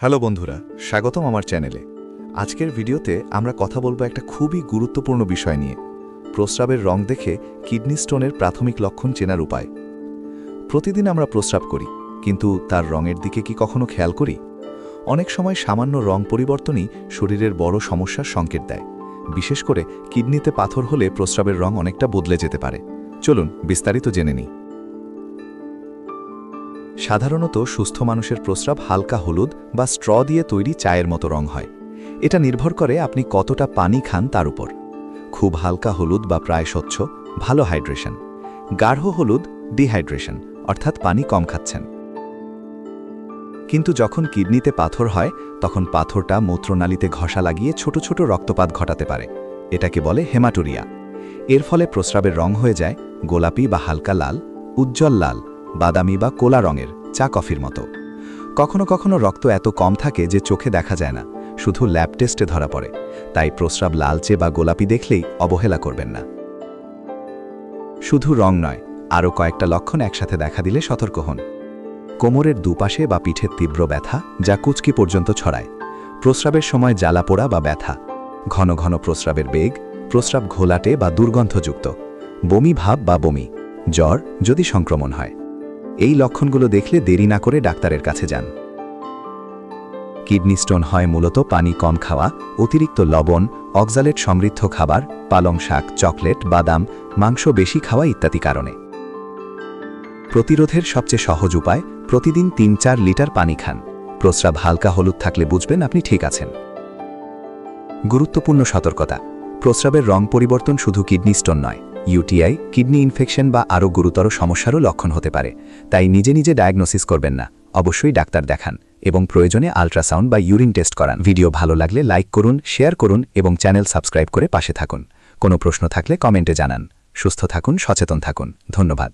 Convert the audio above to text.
Hello বন্ধুরা, স্বাগতম আমার চ্যানেলে। আজকের ভিডিওতে আমরা কথা বলবো একটা খুবই গুরুত্বপূর্ণ বিষয় নিয়ে, প্রস্রাবের রং দেখে কিডনি স্টোনের প্রাথমিক লক্ষণ চেনার উপায়। প্রতিদিন আমরা প্রস্রাব করি, কিন্তু তার রঙের দিকে কি কখনো খেয়াল করি? অনেক সময় সামান্য রং পরিবর্তনই শরীরের বড় সমস্যার সংকেত দেয়। বিশেষ করে কিডনিতে পাথর হলে প্রস্রাবের রং অনেকটা বদলে যেতে পারে। চলুন বিস্তারিত জেনে নিই। সাধারণত সুস্থ মানুষের প্রস্রাব হালকা হলুদ বা স্ট্র দিয়ে তৈরি চায়ের মতো রং হয়। এটা নির্ভর করে আপনি কতটা পানি খান তার উপর। খুব হালকা হলুদ বা প্রায় স্বচ্ছ, ভালো হাইড্রেশন। গাঢ় হলুদ, ডিহাইড্রেশন, অর্থাৎ পানি কম খাচ্ছেন। কিন্তু যখন কিডনিতে পাথর হয়, তখন পাথরটা মূত্রনালীতে ঘষা লাগিয়ে ছোট ছোট রক্তপাত ঘটাতে পারে। এটাকে বলে হেমাটোরিয়া। এর ফলে প্রস্রাবের রং হয়ে যায় গোলাপি বা হালকা লাল, উজ্জ্বল লাল, বাদামি বা কোলা রঙের, চা কফির মতো। কখনো কখনো রক্ত এত কম থাকে যে চোখে দেখা যায় না, শুধু ল্যাব টেস্টে ধরা পড়ে। তাই প্রস্রাব লালচে বা গোলাপি দেখলেই অবহেলা করবেন না। শুধু রং নয়, আরও কয়েকটা লক্ষণ একসাথে দেখা দিলে সতর্ক হন। কোমরের দুপাশে বা পিঠের তীব্র ব্যথা, যা কুচকি পর্যন্ত ছড়ায়। প্রস্রাবের সময় জ্বালা পোড়া বা ব্যথা। ঘন ঘন প্রস্রাবের বেগ, প্রস্রাব ঘোলাটে বা দুর্গন্ধযুক্ত। বমি ভাব বা বমি। জ্বর যদি সংক্রমণ হয়। এই লক্ষণগুলো দেখলে দেরি না করে ডাক্তারের কাছে যান। কিডনি স্টোন হয় মূলত পানি কম খাওয়া, অতিরিক্ত লবণ, অক্সালেট সমৃদ্ধ খাবার, পালং শাক, চকলেট, বাদাম, মাংস বেশি খাওয়া ইত্যাদি কারণে। প্রতিরোধের সবচেয়ে সহজ উপায়, প্রতিদিন ৩-৪ লিটার পানি খান। প্রস্রাব হালকা হলুদ থাকলে বুঝবেন আপনি ঠিক আছেন। গুরুত্বপূর্ণ সতর্কতা: প্রস্রাবের রং পরিবর্তন শুধু কিডনি স্টোন নয়, ইউটিআই, কিডনি ইনফেকশন বা আরও গুরুতর সমস্যারও লক্ষণ হতে পারে। তাই নিজে নিজে ডায়াগনোসিস করবেন না, অবশ্যই ডাক্তার দেখান এবং প্রয়োজনে আল্ট্রাসাউন্ড বা ইউরিন টেস্ট করান। ভিডিও ভালো লাগলে লাইক করুন, শেয়ার করুন এবং চ্যানেল সাবস্ক্রাইব করে পাশে থাকুন। কোনো প্রশ্ন থাকলে কমেন্টে জানান। সুস্থ থাকুন, সচেতন থাকুন। ধন্যবাদ।